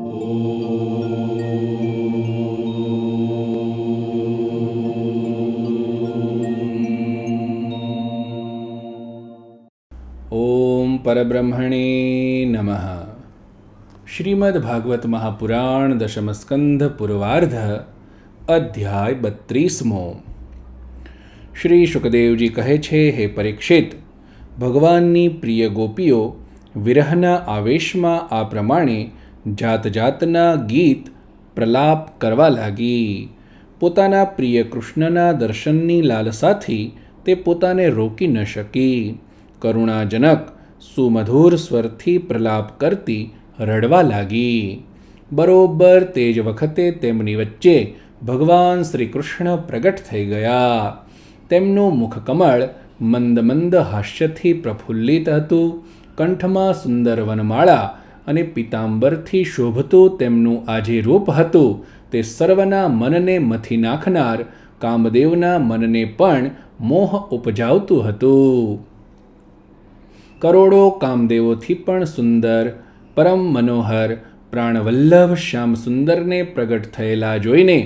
ઓમ પરબ્રહ્મણે નમઃ. શ્રીમદ્ ભાગવત મહાપુરાણ દશમ સ્કંધ પૂર્વાર્ધ અધ્યાય 32. શ્રી શુકદેવજી કહે છે, હે પરીક્ષિત, ભગવાનની પ્રિય ગોપીઓ વિરહના આવેશમાં આ પ્રમાણે જાત જાતના ગીત પ્રલાપ કરવા લાગી. પોતાના પ્રિય કૃષ્ણના દર્શનની લાલસાથી તે પોતાને રોકી ન શકી. કરુણાજનક સુમધુર સ્વરથી પ્રલાપ કરતી રડવા લાગી. બરોબર તે જ વખતે તેમની વચ્ચે ભગવાન શ્રી કૃષ્ણ પ્રગટ થઈ ગયા. તેમનું મુખકમળ મંદ મંદ હાસ્યથી પ્રફુલ્લિત હતું. કંઠમાં સુંદર વનમાળા અને પીતાંબરથી શોભતું તેમનું આ જે રૂપ હતું તે સર્વના મનને મથી નાખનાર, કામદેવના મનને પણ મોહ ઉપજાવતું હતું. કરોડો કામદેવોથી પણ સુંદર, પરમ મનોહર, પ્રાણવલ્લભ શ્યામ સુંદરને પ્રગટ થયેલા જોઈને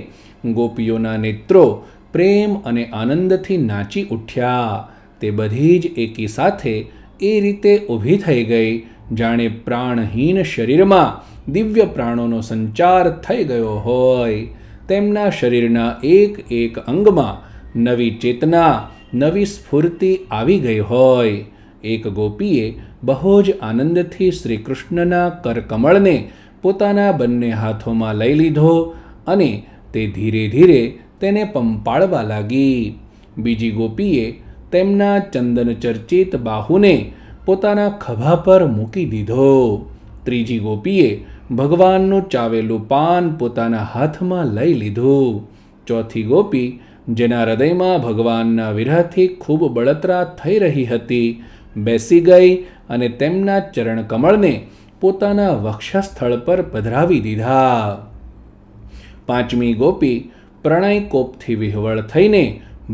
ગોપીઓના નેત્રો પ્રેમ અને આનંદથી નાચી ઉઠ્યા. તે બધી જ એકી સાથે એ રીતે ઊભી થઈ ગઈ જાણે પ્રાણહીન શરીરમાં દિવ્ય પ્રાણોનો સંચાર થઈ ગયો હોય. તેમના શરીરના એક એક અંગમાં નવી ચેતના, નવી સ્ફૂર્તિ આવી ગઈ હોય. એક ગોપીએ બહુ જ આનંદથી શ્રી કૃષ્ણના કરકમળને પોતાના બંને હાથોમાં લઈ લીધો અને તે ધીરે ધીરે તેને પંપાળવા લાગી. બીજી ગોપીએ તેમના ચંદન ચર્ચિત બાહુને પોતાના ખભા પર મૂકી દીધો. ત્રીજી ગોપીએ ભગવાનનું ચાવેલું પાન પોતાના હાથમાં લઈ લીધું. ચોથી ગોપી, જેના હૃદયમાં ભગવાનના વિરહથી ખૂબ બળતરા થઈ રહી હતી, બેસી ગઈ અને તેમના ચરણકમળને પોતાના વક્ષસ્થળ પર પધરાવી દીધા. પાંચમી ગોપી પ્રણય કોપથી વિહવળ થઈને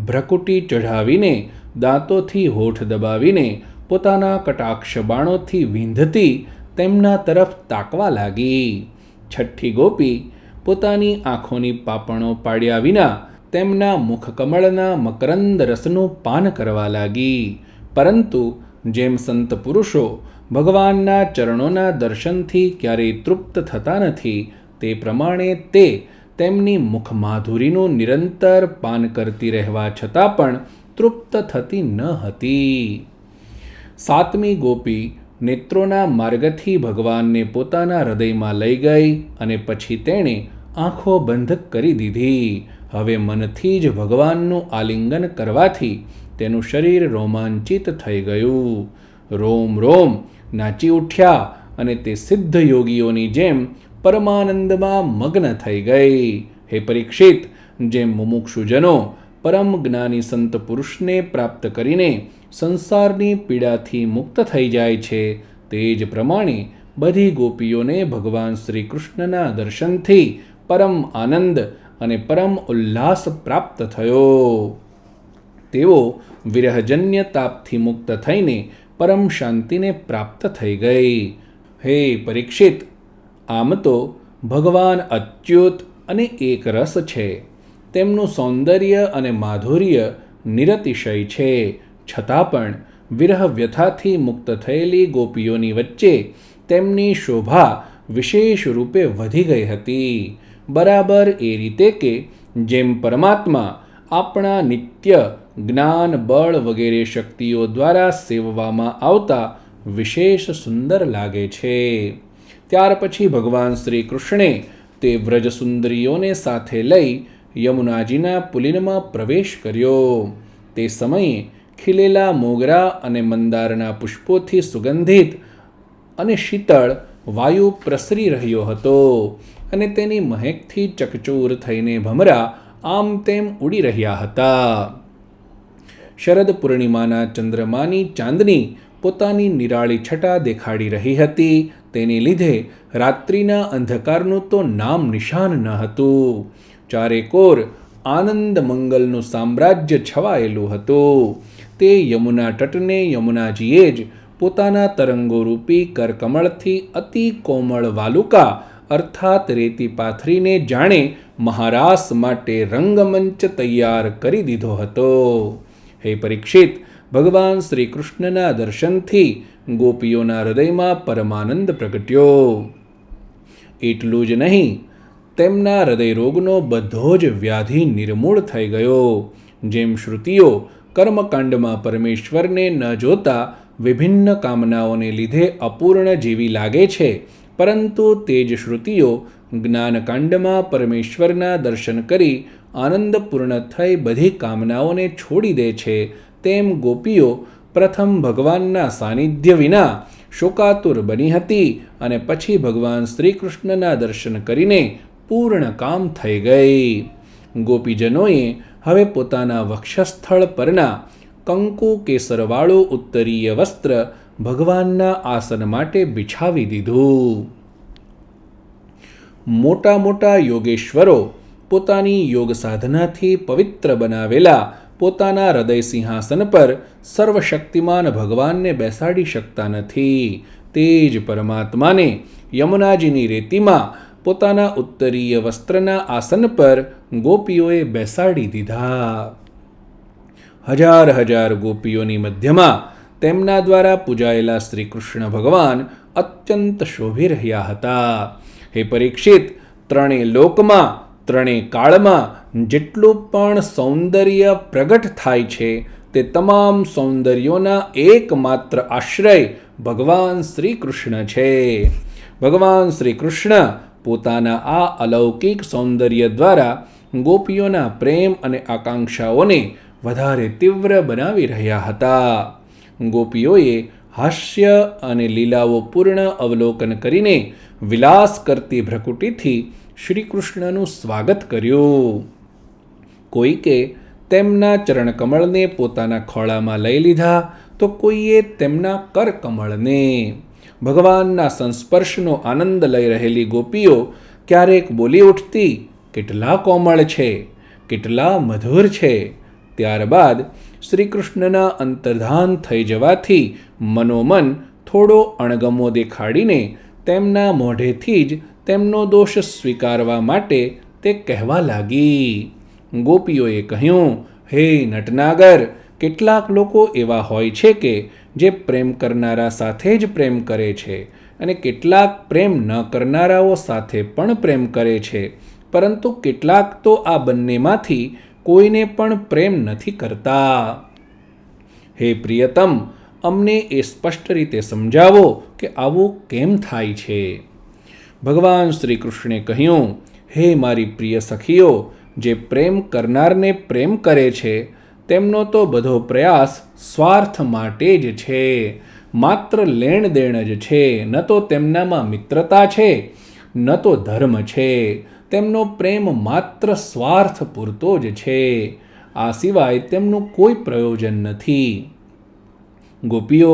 ભ્રકુટી ચઢાવીને દાંતોથી હોઠ દબાવીને પોતાના કટાક્ષ બાણોથી વીંધતી તેમના તરફ તાકવા લાગી. છઠ્ઠી ગોપી પોતાની આંખોની પાપણો પાડ્યા વિના તેમના મુખકમળના મકરંદ રસનું પાન કરવા લાગી. પરંતુ જેમ સંત પુરુષો ભગવાનના ચરણોના દર્શનથી ક્યારેય તૃપ્ત થતા નથી, તે પ્રમાણે તે તેમની મુખમાધુરીનું નિરંતર પાન કરતી રહેવા છતાં પણ તૃપ્ત થતી ન હતી. સાતમી ગોપી નેત્રોના માર્ગથી ભગવાનને પોતાના હૃદયમાં લઈ ગઈ અને પછી તેણે આંખો બંધ કરી દીધી. હવે મનથી જ ભગવાનનું આલિંગન કરવાથી તેનું શરીર રોમાંચિત થઈ ગયું. રોમ રોમ નાચી ઉઠ્યા અને તે સિદ્ધ યોગીઓની જેમ પરમાનંદમાં મગ્ન થઈ ગઈ. હે પરીક્ષિત, જેમ મુમુક્ષુજનો પરમ જ્ઞાની સંત પુરુષને પ્રાપ્ત કરીને સંસારની પીડાથી મુક્ત થઈ જાય છે, તે જ પ્રમાણે બધી ગોપીઓને ભગવાન શ્રી કૃષ્ણના દર્શનથી પરમ આનંદ અને પરમ ઉલ્લાસ પ્રાપ્ત થયો. તેઓ વિરહજન્ય તાપથી મુક્ત થઈને પરમ શાંતિને પ્રાપ્ત થઈ ગઈ. હે પરીક્ષિત, આમ તો ભગવાન અચ્યુત અને એક રસ છે. તેમનું સૌંદર્ય અને માધુર્ય નિરતિશય છે. છતાં પણ વિરહ વ્યથાથી મુક્ત થયેલી ગોપીઓની વચ્ચે તેમની શોભા વિશેષ રૂપે વધી ગઈ હતી. બરાબર એ રીતે કે જેમ પરમાત્મા આપણા નિત્ય જ્ઞાન, બળ વગેરે શક્તિઓ દ્વારા સેવવામાં આવતા વિશેષ સુંદર લાગે છે. ત્યાર પછી ભગવાન શ્રી કૃષ્ણે તે વ્રજ સુંદરીઓને સાથે લઈ યમુનાજીના પુલિનમાં પ્રવેશ કર્યો. તે સમયે ખીલેલા મોગરા અને મંદારના પુષ્પોથી સુગંધિત અને શીતળ વાયુ પ્રસરી રહ્યો હતો અને તેની મહેકથી ચકચૂર થઈને ભમરા આમ તેમ ઉડી રહ્યા હતા. શરદ પૂર્ણિમાના ચંદ્રમાની ચાંદની પોતાની નિરાળી છટા દેખાડી રહી હતી. તેને લીધે રાત્રિના અંધકારનું તો નામ નિશાન ન હતું. ચારેકોર આનંદ મંગલનું સામ્રાજ્ય છવાયેલું હતું. તે યમુના તટને યમુનાજીએ જ પોતાના તરંગોરૂપી કરકમળથી અતિ કોમળ વાલુકા અર્થાત રેતી પાથરીને જાણે મહારાસ માટે રંગમંચ તૈયાર કરી દીધો હતો. હે પરીક્ષિત, ભગવાન શ્રી કૃષ્ણના દર્શનથી ગોપીઓના હૃદયમાં પરમાનંદ પ્રગટ્યો. એટલું જ નહીં, તેમના હૃદય રોગનો બધો જ વ્યાધિ નિર્મૂળ થઈ ગયો. જેમ શ્રુતિઓ કર્મકાંડમાં પરમેશ્વરને ન જોતા વિભિન્ન કામનાઓને લીધે અપૂર્ણ જેવી લાગે છે, પરંતુ તે જ શ્રુતિઓ જ્ઞાનકાંડમાં પરમેશ્વરના દર્શન કરી આનંદપૂર્ણ થઈ બધી કામનાઓને છોડી દે છે, તેમ ગોપીઓ પ્રથમ ભગવાનના સાનિધ્ય વિના શોકાતુર બની હતી અને પછી ભગવાન શ્રી કૃષ્ણના દર્શન કરીને પૂર્ણ કામ થઈ ગઈ. ગોપીજનોએ હવે પોતાના વક્ષસ્થળ પરના કંકુ કેસરવાળું ઉત્તરીય વસ્ત્ર ભગવાનના આસન માટે બિછાવી દીધું. મોટા મોટા યોગેશ્વરો પોતાની યોગ સાધનાથી પવિત્ર બનાવેલા પોતાના હૃદય સિંહાસન પર સર્વશક્તિમાન ભગવાનને બેસાડી શકતા નથી. તે જ પરમાત્માને યમુનાજીની રેતીમાં પોતાના ઉત્તરીય વસ્ત્રના આસન પર ગોપીઓએ બેસાડી દીધા. હજાર હજાર ગોપીઓની મધ્યમાં તેમના દ્વારા પૂજાયેલા શ્રી કૃષ્ણ ભગવાન અત્યંત શોભી રહ્યા હતા. હે પરીક્ષિત, ત્રણેય લોકમાં ત્રણેય કાળમાં જેટલું પણ સૌંદર્ય પ્રગટ થાય છે તે તમામ સૌંદર્યોના એકમાત્ર આશ્રય ભગવાન શ્રી કૃષ્ણ છે. ભગવાન શ્રી કૃષ્ણ પોતાના આ અલૌકિક સૌંદર્ય દ્વારા ગોપીઓના પ્રેમ અને આકાંક્ષાઓને વધારે તીવ્ર બનાવી રહ્યા હતા. ગોપીઓએ હાસ્ય અને લીલાઓ પૂર્ણ અવલોકન કરીને વિલાસ કરતી ભ્રકુટીથી શ્રી કૃષ્ણનું સ્વાગત કર્યું. કોઈકે તેમના ચરણકમળને પોતાના ખોળામાં લઈ લીધા તો કોઈએ તેમના કરકમળને. ભગવાનના સંસ્પર્શનો આનંદ લઈ રહેલી ગોપીઓ ક્યારેક બોલી ઉઠતી, કેટલા કોમળ છે, કેટલા મધુર છે. ત્યારબાદ શ્રી કૃષ્ણના અંતર્ધાન થઈ જવાથી મનોમન થોડો અણગમો દેખાડીને તેમના મોઢેથી જ તેમનો દોષ સ્વીકારવા માટે તે કહેવા લાગી. ગોપીઓએ કહ્યું, હે નટનાગર, કેટલાક લોકો એવા હોય છે કે જે પ્રેમ કરનારા સાથે જ પ્રેમ કરે છે અને કેટલાક પ્રેમ ન કરનારાઓ સાથે પણ પ્રેમ કરે છે, પરંતુ કેટલાક તો આ બંનેમાંથી કોઈને પણ પ્રેમ નથી કરતા. હે પ્રિયતમ, અમને એ સ્પષ્ટ રીતે સમજાવો કે આવું કેમ થાય છે. ભગવાન શ્રી કૃષ્ણે કહ્યું, હે મારી પ્રિય સખીઓ, જે પ્રેમ કરનારને પ્રેમ કરે છે તેમનો તો બધો પ્રયાસ સ્વાર્થ માટે જ છે. માત્ર લેણ દેણ જ છે. ન તો તેમનામાં મિત્રતા છે, ન તો ધર્મ છે. તેમનો પ્રેમ માત્ર સ્વાર્થ પૂરતો જ છે. આ સિવાય તેમનું કોઈ પ્રયોજન નથી. ગોપીઓ,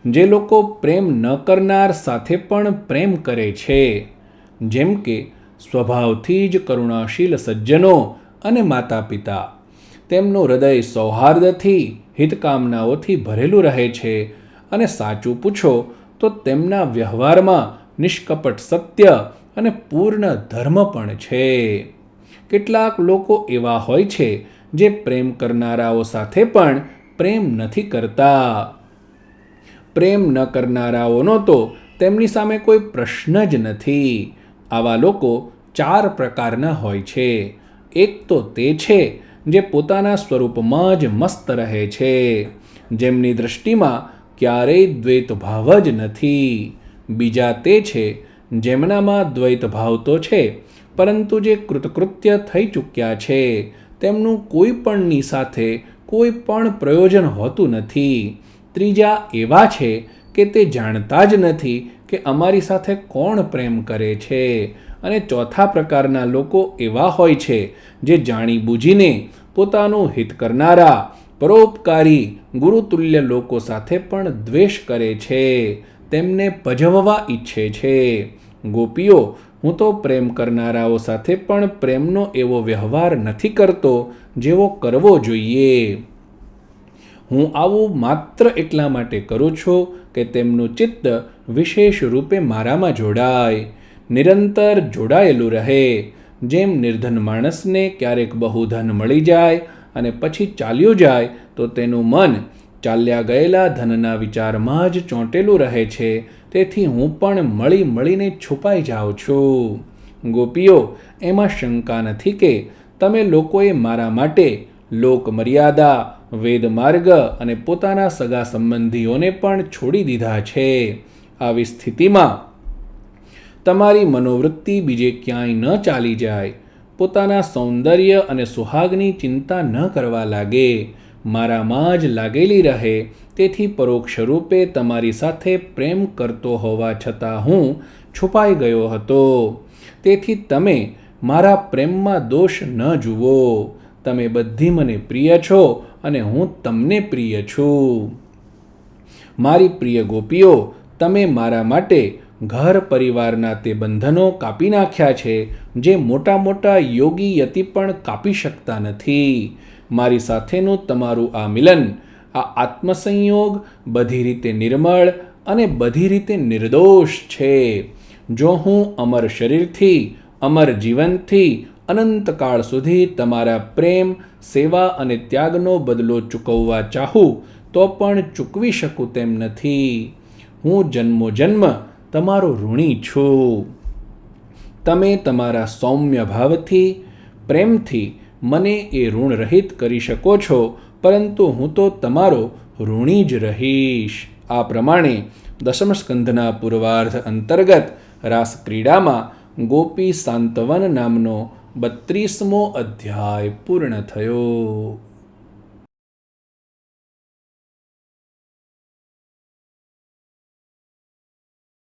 જે લોકો પ્રેમ ન કરનાર સાથે પણ પ્રેમ કરે છે, જેમ કે સ્વભાવથી જ કરુણાશીલ સજ્જનો અને માતા પિતા, તેમનું હૃદય સૌહાર્દથી હિતકામનાઓથી ભરેલું રહે છે અને સાચું પૂછો તો તેમના વ્યવહારમાં નિષ્કપટ સત્ય અને પૂર્ણ ધર્મ પણ છે. કેટલાક લોકો એવા હોય છે જે પ્રેમ કરનારાઓ સાથે પણ પ્રેમ નથી કરતા. પ્રેમ ન કરનારાઓનો તો તેમની સામે કોઈ પ્રશ્ન જ નથી. આવા લોકો 4 પ્રકારના હોય છે. એક તો તે છે જે પોતાના સ્વરૂપમાં જ મસ્ત રહે છે, જેમની દૃષ્ટિમાં ક્યારેય દ્વૈત ભાવ જ નથી. બીજા તે છે જેમનામાં દ્વૈત ભાવ તો છે, પરંતુ જે કૃતકૃત્ય થઈ ચૂક્યા છે, તેમનું કોઈ પણની સાથે કોઈ પણ પ્રયોજન હોતું નથી. ત્રીજા એવા છે કે તે જાણતા જ નથી કે અમારી સાથે કોણ પ્રેમ કરે છે. અને ચોથા પ્રકારના લોકો એવા હોય છે જે જાણી બૂજીને પોતાનું હિત કરનારા પરોપકારી ગુરુતુલ્ય લોકો સાથે પણ દ્વેષ કરે છે, તેમને પજવવા ઈચ્છે છે. ગોપીઓ, હું તો પ્રેમ કરનારાઓ સાથે પણ પ્રેમનો એવો વ્યવહાર નથી કરતો જેવો કરવો જોઈએ. હું આવું માત્ર એટલા માટે કરું છું કે તેમનું ચિત્ત વિશેષ રૂપે મારામાં જોડાય. નિરંતર જોડાયેલું રહે. જેમ નિર્ધન માણસને ક્યારેક બહુ ધન મળી જાય અને પછી ચાલ્યું જાય તો તેનું મન ચાલ્યા ગયેલા ધનના વિચારમાં જ ચોંટેલું રહે છે, તેથી હું પણ મળીને છુપાઈ જાઉં છું. ગોપીઓ, એમાં શંકા નથી કે તમે લોકોએ મારા માટે લોક મર્યાદા, વેદ માર્ગ અને પોતાના સગા સંબંધીઓને પણ છોડી દીધા છે. આવી સ્થિતિમાં તમારી મનોવૃત્તિ બીજે ક્યાંય ન ચાલી જાય, પોતાના સૌંદર્ય અને સુહાગની ચિંતા ન કરવા લાગે, મારામાં જ લાગેલી રહે. તેથી પરોક્ષ રૂપે તમારી સાથે પ્રેમ કરતો હોવા છતાં હું છુપાઈ ગયો હતો. તેથી તમે મારા પ્રેમમાં દોષ ન જુઓ. તમે બધી મને પ્રિય છો અને હું તમને પ્રિય છું. મારી પ્રિય ગોપીઓ, તમે મારા માટે ઘર પરિવારના તે બંધનો કાપી નાખ્યા છે જે મોટા મોટા યોગી યતિ પણ કાપી શકતા નથી. મારી સાથેનું તમારું આ મિલન, આ આત્મસંયોગ બધી રીતે નિર્મળ અને બધી રીતે નિર્દોષ છે. જો હું અમર શરીરથી, અમર જીવનથી અનંતકાળ સુધી તમારા પ્રેમ, સેવા અને ત્યાગનો બદલો ચૂકવવા ચાહું તો પણ ચૂકવી શકું તેમ નથી. હું જન્મોજન્મ તમારો ઋણી છું. તમે તમારા સૌમ્ય ભાવથી, પ્રેમથી મને એ ઋણ રહિત કરી શકો છો, પરંતુ હું તો તમારો ઋણી જ રહીશ. આ પ્રમાણે દશમ સ્કંધના પૂર્વાર્ધ અંતર્ગત રાસક્રીડામાં ગોપી સાંતવન નામનો 32મો અધ્યાય પૂર્ણ થયો.